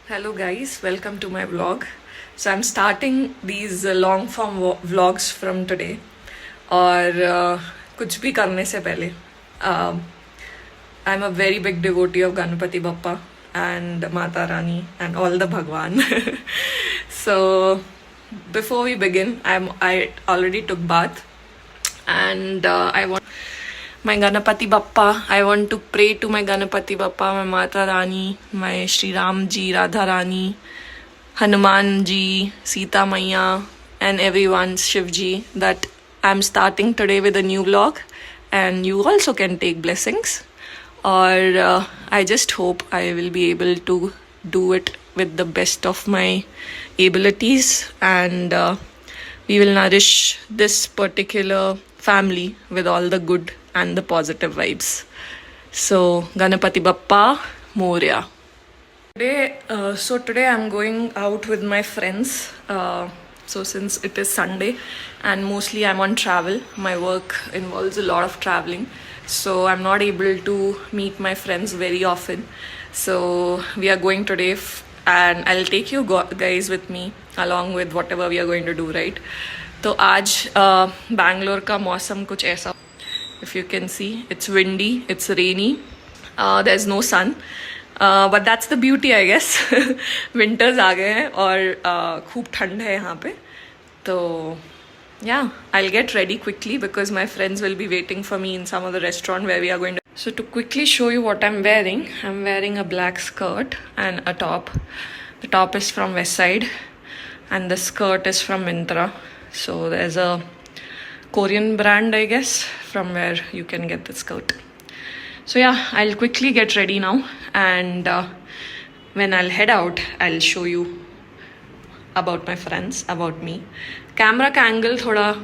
Hello guys, welcome to my vlog. So I'm starting these long form vlogs from today. और कुछ भी करने से पहले I'm a very big devotee of Ganpati Bappa and Mata Rani and all the Bhagwan. So before we begin, I already took bath and I want my Ganapati Bappa. I want to pray to my Ganapati Bappa, my Mata Rani, my Shri Ram Ji, Radha Rani, Hanuman Ji, Sita Maiya, and everyone, Shiv Ji, that I'm starting today with a new vlog and you also can take blessings. Or I just hope I will be able to do it with the best of my abilities and we will nourish this particular family with all the good and the positive vibes. So, Ganapati Bappa Moria. Today I'm going out with my friends. So since it is Sunday and mostly I'm on travel, my work involves a lot of traveling. So I'm not able to meet my friends very often. So we are going today and I'll take you guys with me along with whatever we are going to do, right? तो आज बैंगलोर का मौसम कुछ ऐसा, if you can see, it's windy, it's rainy, there's no sun, but that's the beauty I guess. Winters आ गए हैं और खूब ठंड है यहाँ पे, तो yeah, I'll get ready quickly because my friends will be waiting for me in some of the restaurant where we are going to. So to quickly show you what I'm wearing a black skirt and a top. The top is from Westside and the skirt is from Myntra. So there's a Korean brand, I guess, from where you can get the skirt. So yeah, I'll quickly get ready now and when I'll head out, I'll show you about my friends, about me. Camera का angle थोड़ा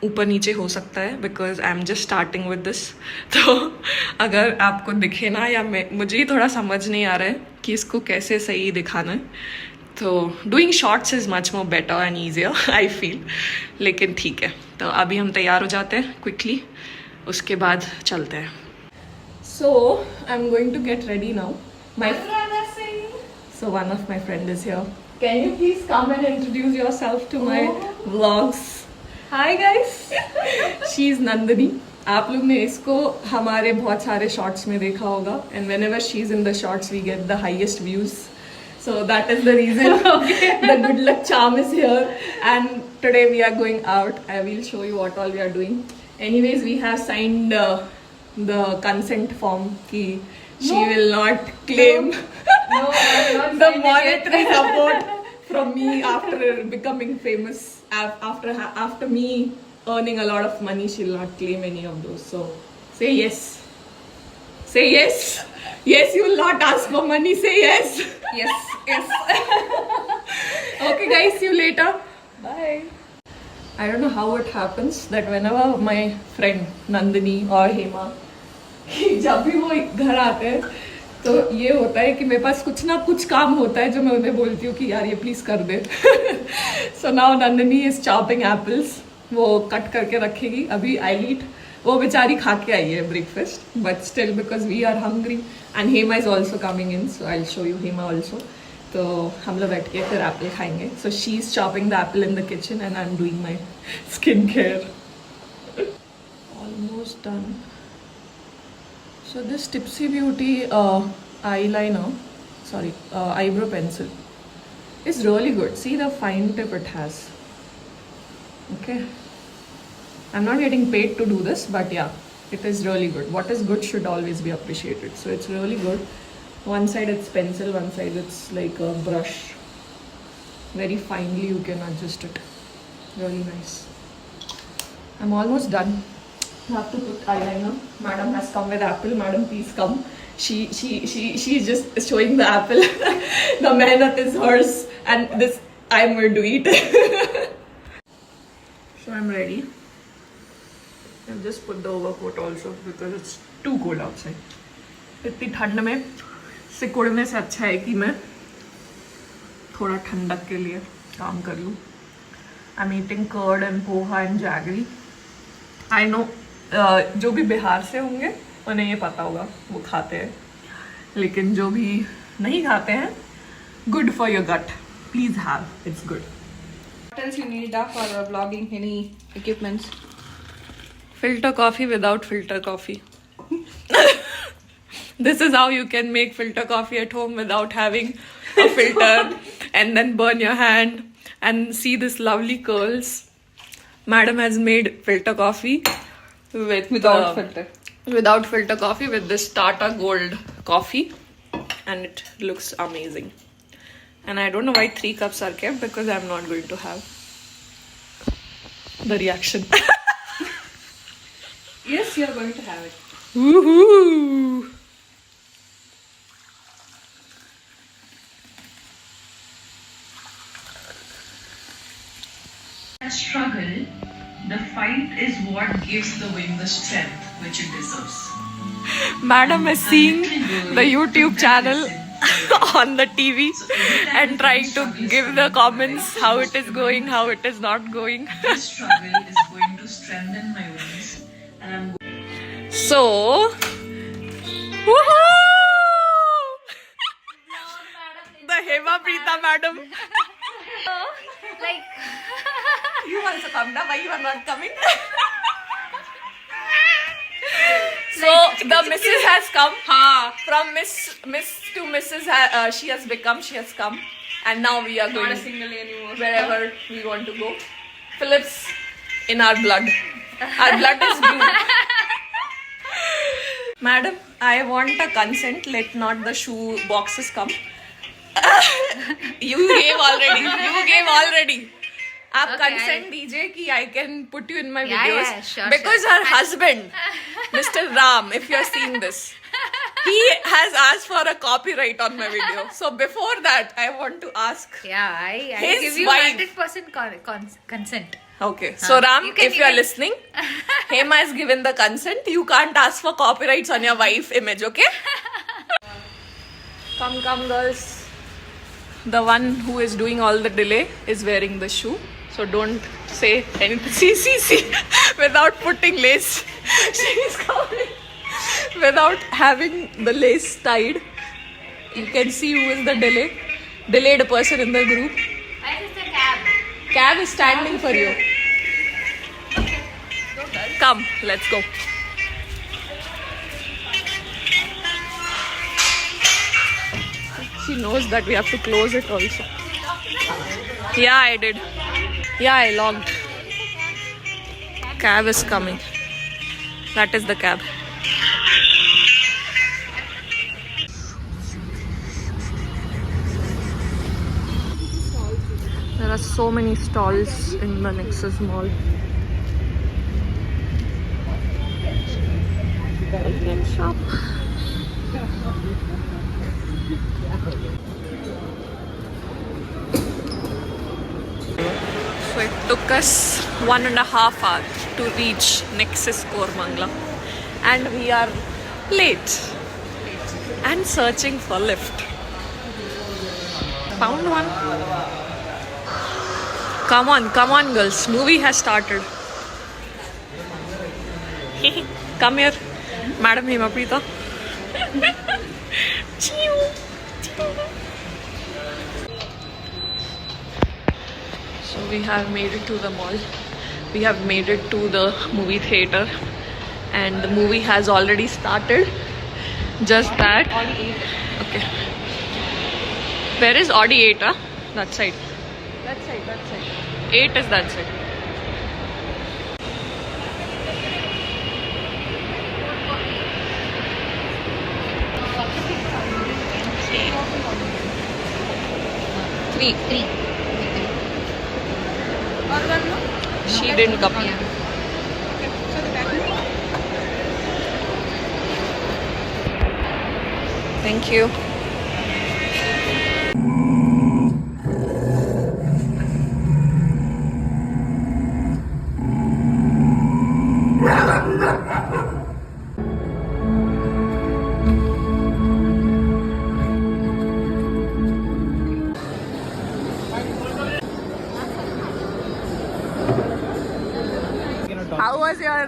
ऊपर नीचे हो सकता है because I'm just starting with this. तो अगर आपको दिखे ना या मुझे ही थोड़ा समझ नहीं आ रहा है कि इसको कैसे सही दिखाना है, तो doing shots is much more better and easier, I feel. लेकिन ठीक है, तो अभी हम तैयार हो जाते हैं quickly, उसके बाद चलते हैं. So I'm going to get ready now. So one of my friend is here. Can you please come and introduce yourself to my vlogs? Hi guys. She's Nandini. आप लोग ने इसको हमारे बहुत सारे shorts में देखा होगा. And whenever she's in the shorts, we get the highest views. So that is the reason. The good luck charm is here. And today we are going out. I will show you what all we are doing. Anyways, we have signed the consent form ki she will not claim the monetary support from me after becoming famous. After me earning a lot of money, she will not claim any of those. So say yes. Say yes. Yes, you will not ask for money. Say yes. Yes. Okay guys, see you later. Bye. I don't know how it happens that whenever my friend Nandini or Hema, जब भी वो घर आते हैं तो ये होता है कि मेरे पास कुछ ना कुछ काम होता है जो मैं उन्हें बोलती हूँ कि यार ये प्लीज कर दे. So now Nandini is chopping apples. वो कट करके रखेगी. अभी आई ईट. वो बेचारी खा के आई है breakfast, but still because we are hungry and Hema is also coming in, so I show you Hema also. तो हम लोग बैठ के फिर एप्पल खाएंगे. So she is chopping the apple in the kitchen and I am doing my skin care. Almost done. So this Tipsy Beauty eyeliner, eyebrow pencil is really good. See the fine tip it has. Okay. I'm not getting paid to do this, but yeah, it is really good. What is good should always be appreciated. So it's really good. One side it's pencil, one side it's like a brush. Very finely you can adjust it. Really nice. I'm almost done. You have to put eyeliner. Madam has come with apple. Madam, please come. She's just showing the apple. The mehnat is hers, and this I'm going to eat. So I'm ready. I've just put the overcoat also because it's too cold outside. इतनी ठंड में सिकुड़ने से अच्छा है कि मैं थोड़ा ठंडक के लिए काम कर लूँ. I'm eating curd and poha and jaggery. I know. जो भी बिहार से होंगे उन्हें ये पता होगा, वो खाते हैं. लेकिन जो भी नहीं खाते हैं Good for your gut. Please have. It's good. What else you need for vlogging? Any equipments? Filter coffee without filter coffee. This is how you can make filter coffee at home without having a filter and then burn your hand. And see this lovely curls. Madam has made filter coffee without filter coffee with this Tata Gold coffee, and it looks amazing. And I don't know why 3 cups are kept, because I'm not going to have the reaction. Yes, you're going to have it. Woohoo! Struggle, the fight is what gives the win the strength which it deserves. Madam is seeing the YouTube channel on the TV and trying to give the comments how it is going, how it is not going. This struggle is going to strengthen my wings, and I'm going. So, woohoo! The Hema Preeta madam. Like, You also come now. Why you are not coming? So the Mrs. has come. From Miss to Mrs. She has come, and now we are going not a single anymore. wherever we want to go. Phillips in our blood. Our blood is blue. Madam, I want a consent. Let not the shoe boxes come. You gave already. आप consent दीजिए कि I can put you in my videos. Yeah, sure, because her husband, Mr. Ram, if you are seeing this, he has asked for a copyright on my video. So before that, I want to ask. yeah, I His give you wife. 100% consent. Okay, so Ram, You can if you are even- listening, Hema has given the consent. You can't ask for copyrights on your wife image, okay? Come, girls. The one who is doing all the delay is wearing the shoe. So don't say anything. See. Without putting lace. She's coming. Without having the lace tied. You can see who is the delayed person in the group. Where is the cab? Cab is standing for you. Come, let's go. She knows that we have to close it also. Yeah, I did. Yeah, I logged. Cab is coming. That is the cab. There are so many stalls in the Nexus Mall. Shop. So it took us 1.5 hours to reach Nexus Kormangla, and we are late and searching for lift. Found one. Come on, girls. Movie has started. Come here, Madam Hema Preeta. So we have made it to the mall. We have made it to the movie theater, and the movie has already started. Just that. Audi 8. Okay. Where is Audi 8? That side. That side. 8 is that side. Three. She didn't come. Thank you. How was your,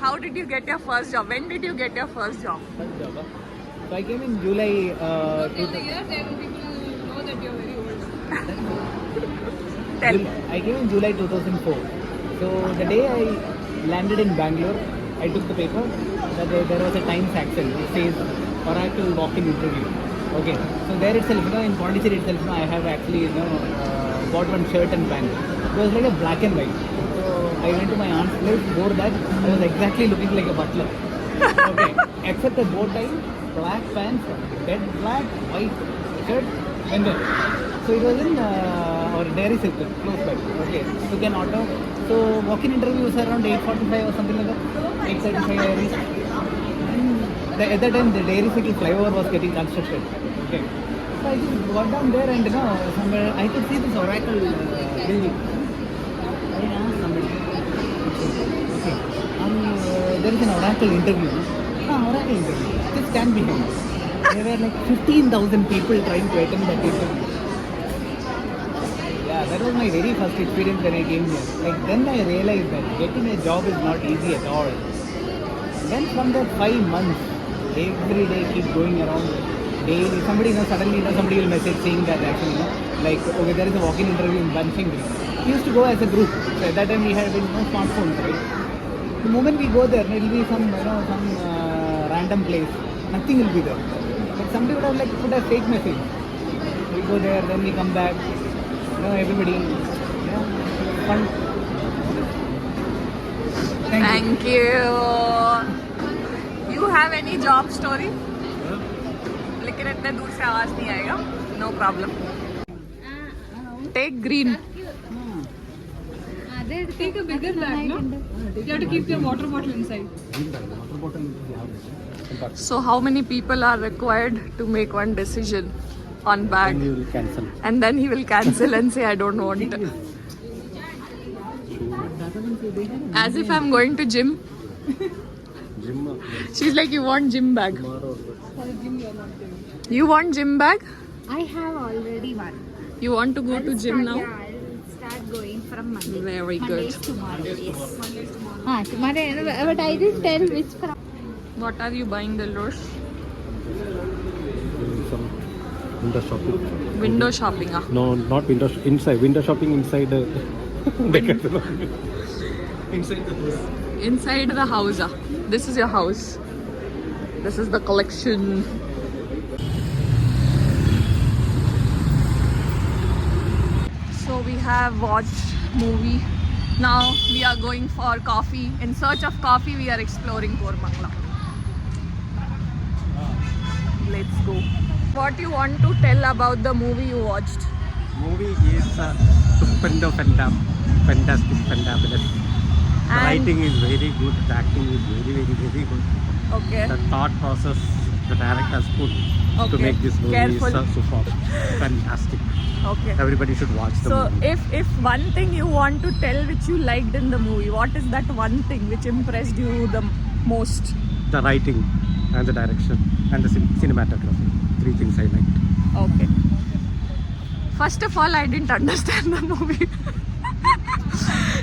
how did you get your first job? When did you get your first job? So I came in July. Till the year, then people know that you're Tell. I came in July 2004. So the day I landed in Bangalore, I took the paper. That there was a Times action. It says Oracle walk-in interview. Okay. So there itself, in Pondicherry itself, I have actually, bought one shirt and pant. It was like a black and white. So I went to my aunt's place, wore that. I was exactly looking like a butler. Okay. Except the bow tie, black pants, dead black, white shirt, and then. So it was in our dairy circle, close by. Okay. Took an auto. So walk-in interview was around 8:45 or something like that. 8:35 I reached. At that time, the dairy circle flyover was getting constructed. Okay. So I just got down there and somewhere I could see this Oracle building. I asked somebody. Okay. There is an Oracle interview. Oracle interview. Just stand behind. There were like 15,000 people trying to attend that interview. Yeah, that was my very first experience when I came here. Like then I realized that getting a job is not easy at all. Then from that 5 months, every day keep going around. Daily, somebody suddenly somebody will message saying that actually like okay, there is a walk-in interview in Banshingri. We used to go as a group. So at that time we had no smartphones, right? The moment we go there, it will be some random place. Nothing will be there. But somebody would have like put a fake message. We go there, then we come back. Everybody. Fun. Thank you. You have any job story? लेकिन इतने दूर से आवाज नहीं आएगा. No problem. Take green. Take a bigger bag, no? You have to keep your water bottle inside. So how many people are required to make one decision on bag? And you will cancel. And then he will cancel and say I don't want. As if I'm going to gym. She's like, you want gym bag? You want gym bag? I have already one. You want to go to gym now? Yeah, I'll start going from Monday. Very Monday's good. tomorrow, yes. Tomorrow, but I didn't tell which from. What are you buying, Dilrosh? Some window shopping. Window shopping. No, not window. Inside window shopping inside the inside the house. Inside the house. This is your house. This is the collection. So we have watched movie. Now we are going for coffee. In search of coffee, we are exploring Koramangala. Let's go. What you want to tell about the movie you watched? Movie is fantastic, fantabulous. The writing is very good, the acting is very good. Okay. The thought process the director has put to Okay. make this movie Careful. is superb, fantastic. Okay. Everybody should watch the So movie. if one thing you want to tell which you liked in the movie, what is that one thing which impressed you the most? The writing and the direction and the cinematography, 3 things I liked. Okay. First of all, I didn't understand the movie.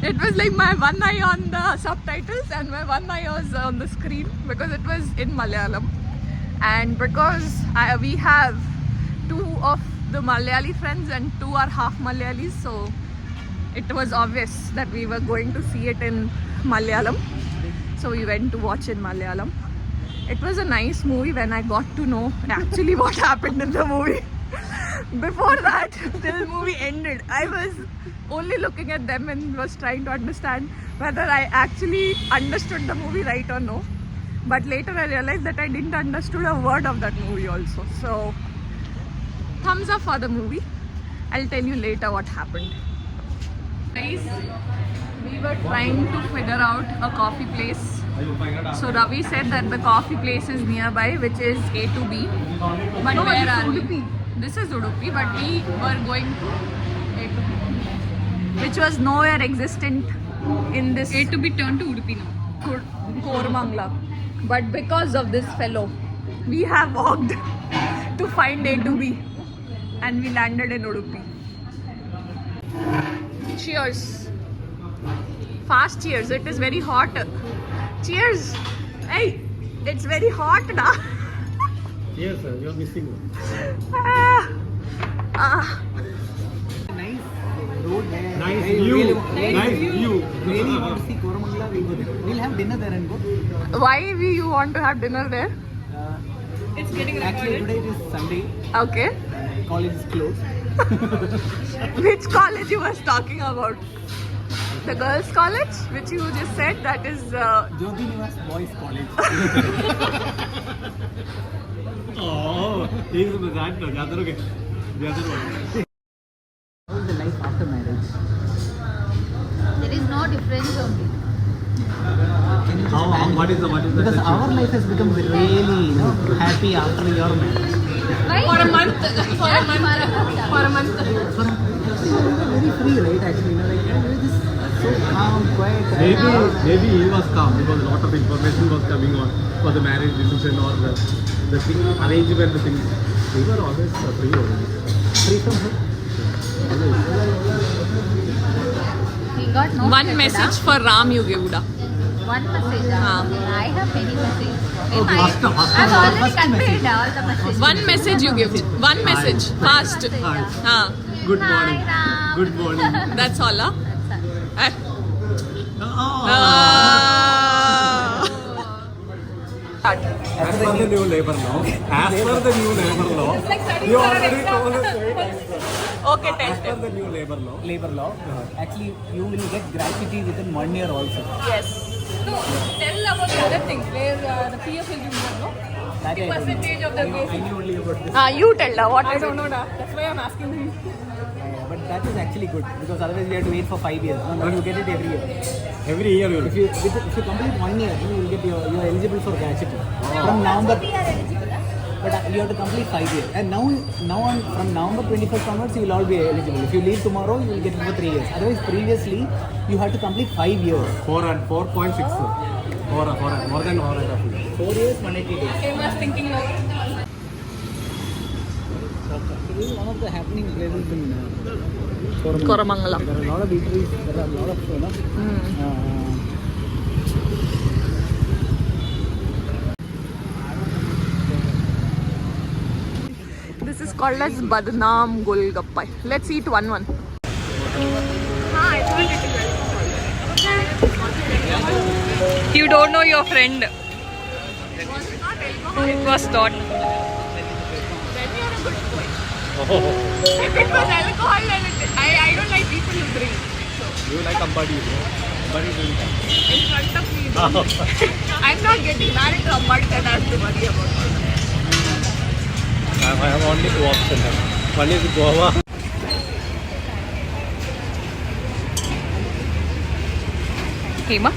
It was like my one eye on the subtitles and my one eye was on the screen because it was in Malayalam. And because we have 2 of the Malayali friends and 2 are half Malayalis, so it was obvious that we were going to see it in Malayalam. So we went to watch in Malayalam. It was a nice movie when I got to know actually what happened in the movie. Before that, till the movie ended, I was only looking at them and was trying to understand whether I actually understood the movie right or no. But later I realized that I didn't understood a word of that movie also. So, thumbs up for the movie. I'll tell you later what happened. Guys, we were trying to figure out a coffee place. So Ravi said that the coffee place is nearby, which is A to B. But no, where are we? This is Udupi, but we were going to A to B, which was nowhere existent in this. A to be turned to Udupi now. Koramangala. But because of this fellow, we have walked to find A to B, and we landed in Udupi. Cheers. Fast cheers. It is very hot. Cheers. Hey, it's very hot now. Yes, sir, you are missing one. Ah. Nice road Nice Hey, view. really- Nice view. Really want to see Koramangala? We'll go there. We'll have dinner there and go. Why you want to have dinner there? It's getting actually today it is Sunday. Okay. College is closed. Which college you was talking about? The girls' college, which you just said, that is. Jyoti Nivas Boys College. Oh, he's that the other one. How is the life after marriage? There is no difference only. Can you just imagine? What is the Because our life has become really, happy after your marriage. Why? For a month. For a month. For a month. Very free, right? Actually, like you're just so calm, quiet. Maybe he was calm because a lot of information was coming on for the marriage decision or the thing, arrangement, the things. We were always free. Free from her. We got no One stress, message for Ram you give, Uda. One message. Ah. I have many messages. first I've already first conveyed message. all the messages. One message you give. One message. Fast. Hi. Ah, Good Hi, morning. Ram. Good morning. that's all, huh? That's Ah. As per the new labor law, you already told us. Okay, As test per it. the new labor law, Labor law. Actually, you will get gratuity within 1 year also. Yes. No, tell about the other thing. Where the PF will be more, no? That I don't know. Percentage of the I knew only about this. You tell her. What I don't know, da. That's why I'm asking him. But that is actually good because otherwise we have to wait for 5 years. No, now you get it every year. every year you will. If you complete 1 year, you will get you are eligible for gratuity from November. we are eligible. But you have to complete 5 years. And now from November 21st onwards, you will all be eligible. If you leave tomorrow, you will get it for 3 years. Otherwise, previously you had to complete 5 years. 4.6. More than 4.5 years. 4 years, 180 days. I was thinking now. This is one of the happening places in Koramangala. There are a lot of eateries. There are a lot of This is called as Badnam Golgappa. Let's eat one. You don't know your friend. It was not. Then you're a good boy. If it was alcohol, then I don't like people who drink. You like Ambadi, bro. Ambadi drink. In front of me. I'm not getting married to a mud and I have to worry about it. I have only 2 options. One is Goa. Hema?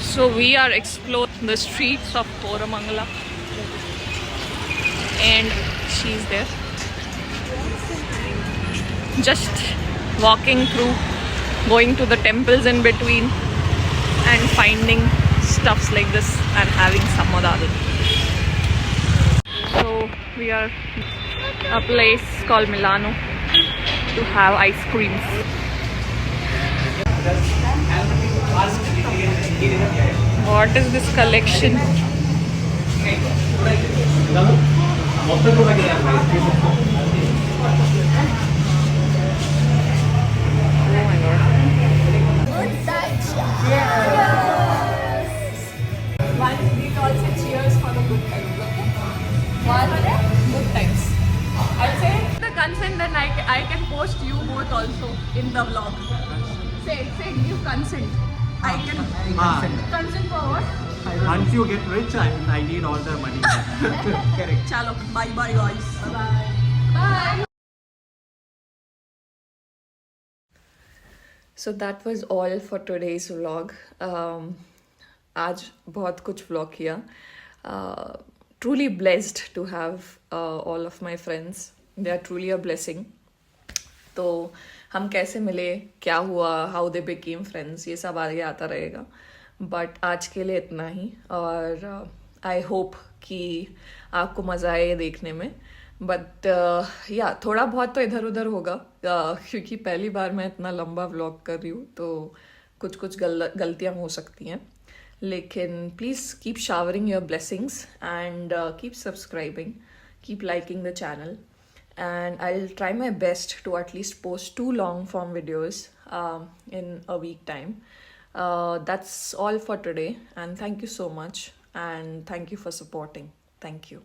So we are exploring the streets of Koramangala and she's there. Just walking through, going to the temples in between and finding stuffs like this and having samadhi. So we are a place called Milano to have ice creams. What is this collection? Oh my god. It also cheers for the good times, okay? One good times. I'll say the consent, then I can post you both also in the vlog. Say give consent. I can consent for what? Once you get rich, I need all the money. Correct. Chalo. Bye guys. Bye. So that was all for today's vlog. आज बहुत कुछ vlog किया. truly blessed to have all of my friends. They are truly a blessing. तो हम कैसे मिले, क्या हुआ, हाउ दे बिकेम फ्रेंड्स, ये सब आगे आता रहेगा. बट आज के लिए इतना ही. और आई होप कि आपको मज़ा आए ये देखने में. बट या थोड़ा बहुत तो इधर उधर होगा, क्योंकि पहली बार मैं इतना लंबा व्लॉग कर रही हूँ, तो कुछ कुछ गलतियाँ हो सकती हैं. लेकिन please keep showering your blessings and keep subscribing, keep liking the channel. And I'll try my best to at least post 2 long form videos in a week time. That's all for today, and thank you so much, and thank you for supporting. Thank you.